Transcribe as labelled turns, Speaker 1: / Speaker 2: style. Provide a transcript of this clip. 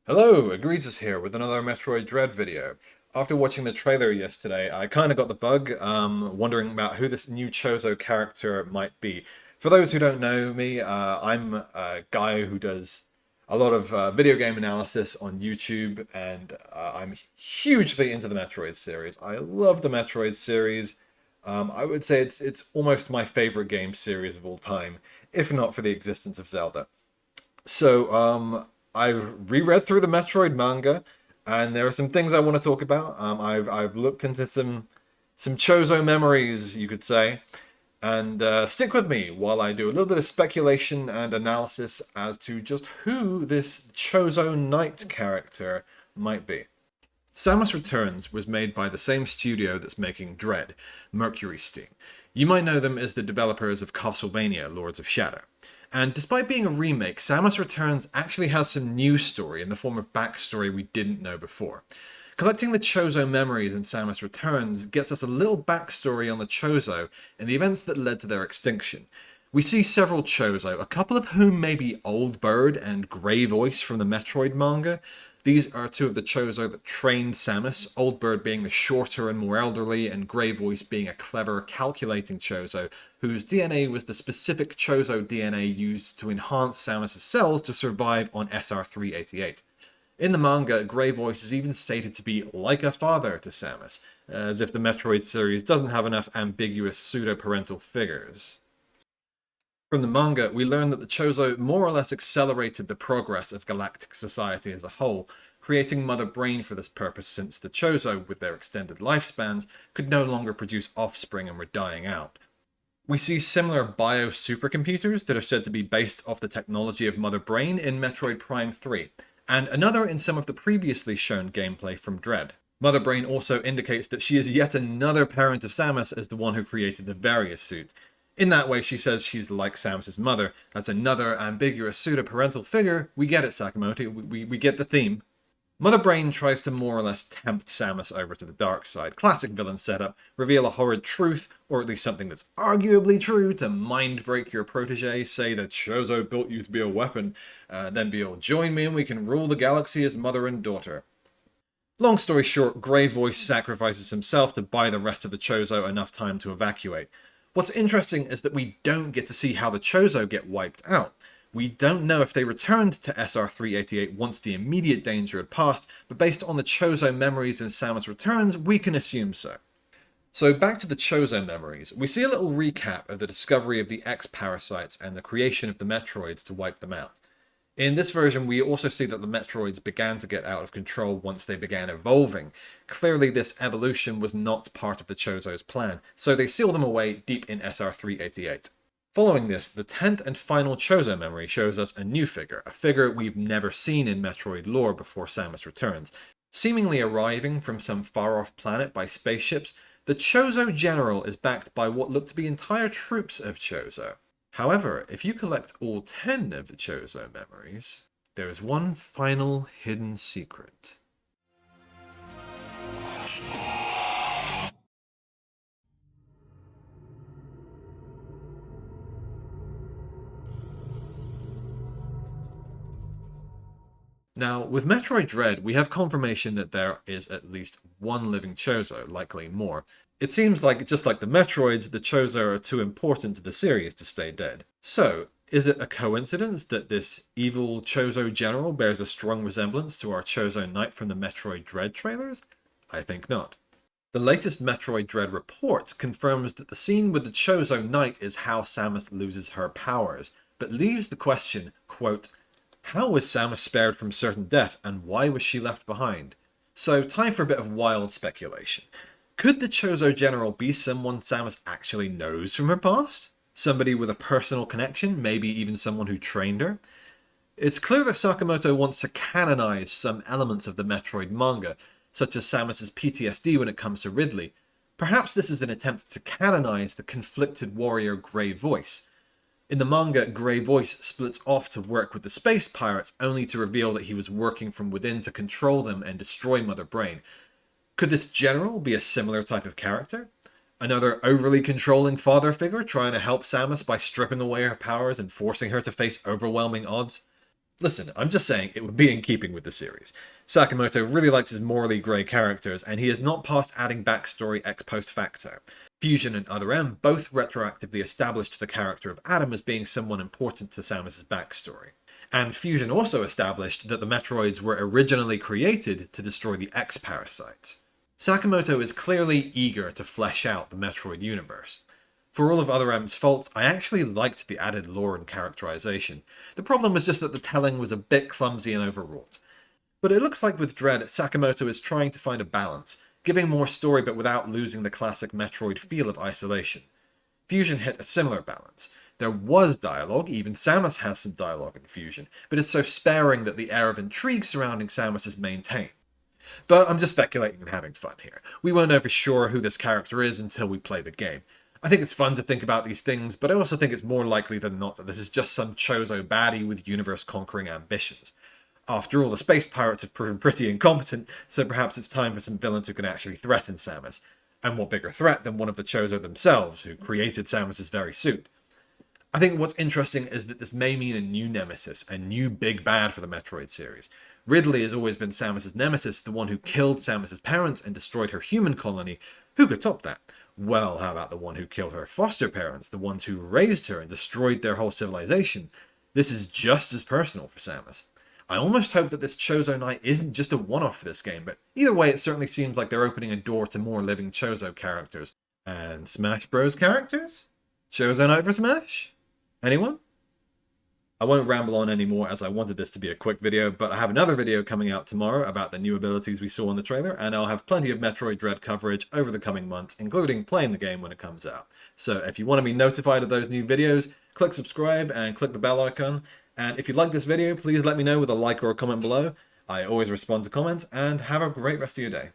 Speaker 1: Hello, Egregious here with another Metroid Dread video. After watching the trailer yesterday, I kind of got the bug, wondering about who this new Chozo character might be. For those who don't know me, I'm a guy who does a lot of video game analysis on YouTube, and I'm hugely into the Metroid series. I love the Metroid series. I would say it's almost my favorite game series of all time, if not for the existence of Zelda. I've reread through the Metroid manga, and there are some things I want to talk about. I've looked into some Chozo memories, you could say, and stick with me while I do a little bit of speculation and analysis as to just who this Chozo Knight character might be. Samus Returns was made by the same studio that's making Dread, Mercury Steam. You might know them as the developers of Castlevania Lords of Shadow. And despite being a remake, Samus Returns actually has some new story in the form of backstory we didn't know before. Collecting the Chozo Memories in Samus Returns gets us a little backstory on the Chozo and the events that led to their extinction. We see several Chozo, a couple of whom may be Old Bird and Grey Voice from the Metroid manga. These are two of the Chozo that trained Samus, Old Bird being the shorter and more elderly, and Grey Voice being a clever, calculating Chozo, whose DNA was the specific Chozo DNA used to enhance Samus' cells to survive on SR388. In the manga, Grey Voice is even stated to be like a father to Samus, as if the Metroid series doesn't have enough ambiguous pseudo-parental figures. From the manga, we learn that the Chozo more or less accelerated the progress of galactic society as a whole, creating Mother Brain for this purpose since the Chozo, with their extended lifespans, could no longer produce offspring and were dying out. We see similar bio-supercomputers that are said to be based off the technology of Mother Brain in Metroid Prime 3, and another in some of the previously shown gameplay from Dread. Mother Brain also indicates that she is yet another parent of Samus as the one who created the Varia suit. In that way, she says she's like Samus' mother. That's another ambiguous pseudo-parental figure. We get it, Sakamoto. We get the theme. Mother Brain tries to more or less tempt Samus over to the dark side. Classic villain setup. Reveal a horrid truth, or at least something that's arguably true, to mind break your protege. Say that Chozo built you to be a weapon. Then be all, join me and we can rule the galaxy as mother and daughter. Long story short, Grey Voice sacrifices himself to buy the rest of the Chozo enough time to evacuate. What's interesting is that we don't get to see how the Chozo get wiped out. We don't know if they returned to SR388 once the immediate danger had passed, but based on the Chozo memories in Samus Returns, we can assume so. So back to the Chozo memories, we see a little recap of the discovery of the X-Parasites and the creation of the Metroids to wipe them out. In this version, we also see that the Metroids began to get out of control once they began evolving. Clearly, this evolution was not part of the Chozo's plan, so they seal them away deep in SR388. Following this, the 10th and final Chozo memory shows us a new figure, a figure we've never seen in Metroid lore before Samus Returns. Seemingly arriving from some far-off planet by spaceships, the Chozo General is backed by what look to be entire troops of Chozo. However, if you collect all 10 of the Chozo memories, there is one final hidden secret. Now, with Metroid Dread, we have confirmation that there is at least one living Chozo, likely more. It seems like, just like the Metroids, the Chozo are too important to the series to stay dead. So, is it a coincidence that this evil Chozo General bears a strong resemblance to our Chozo Knight from the Metroid Dread trailers? I think not. The latest Metroid Dread report confirms that the scene with the Chozo Knight is how Samus loses her powers, but leaves the question, quote, how was Samus spared from certain death, and why was she left behind? So, time for a bit of wild speculation. Could the Chozo General be someone Samus actually knows from her past? Somebody with a personal connection, maybe even someone who trained her? It's clear that Sakamoto wants to canonize some elements of the Metroid manga, such as Samus's PTSD when it comes to Ridley. Perhaps this is an attempt to canonize the conflicted warrior Grey Voice. In the manga, Grey Voice splits off to work with the space pirates, only to reveal that he was working from within to control them and destroy Mother Brain. Could this general be a similar type of character? Another overly controlling father figure trying to help Samus by stripping away her powers and forcing her to face overwhelming odds? Listen, I'm just saying it would be in keeping with the series. Sakamoto really likes his morally grey characters, and he is not past adding backstory ex post facto. Fusion and Other M both retroactively established the character of Adam as being someone important to Samus's backstory. And Fusion also established that the Metroids were originally created to destroy the X-Parasites. Sakamoto is clearly eager to flesh out the Metroid universe. For all of Other M's faults, I actually liked the added lore and characterization. The problem was just that the telling was a bit clumsy and overwrought. But it looks like with Dread, Sakamoto is trying to find a balance, giving more story but without losing the classic Metroid feel of isolation. Fusion hit a similar balance. There was dialogue, even Samus has some dialogue in Fusion, but it's so sparing that the air of intrigue surrounding Samus is maintained. But I'm just speculating and having fun here. We won't know for sure who this character is until we play the game. I think it's fun to think about these things, but I also think it's more likely than not that this is just some Chozo baddie with universe-conquering ambitions. After all, the space pirates have proven pretty incompetent, so perhaps it's time for some villains who can actually threaten Samus. And what bigger threat than one of the Chozo themselves, who created Samus's very suit. I think what's interesting is that this may mean a new nemesis, a new big bad for the Metroid series. Ridley has always been Samus's nemesis, the one who killed Samus's parents and destroyed her human colony. Who could top that? Well, how about the one who killed her foster parents, the ones who raised her and destroyed their whole civilization? This is just as personal for Samus. I almost hope that this Chozo Knight isn't just a one-off for this game, but either way it certainly seems like they're opening a door to more living Chozo characters. And Smash Bros characters? Chozo Knight for Smash? Anyone? I won't ramble on anymore as I wanted this to be a quick video, but I have another video coming out tomorrow about the new abilities we saw in the trailer, and I'll have plenty of Metroid Dread coverage over the coming months, including playing the game when it comes out. So if you want to be notified of those new videos, click subscribe and click the bell icon. And if you like this video, please let me know with a like or a comment below. I always respond to comments, and have a great rest of your day.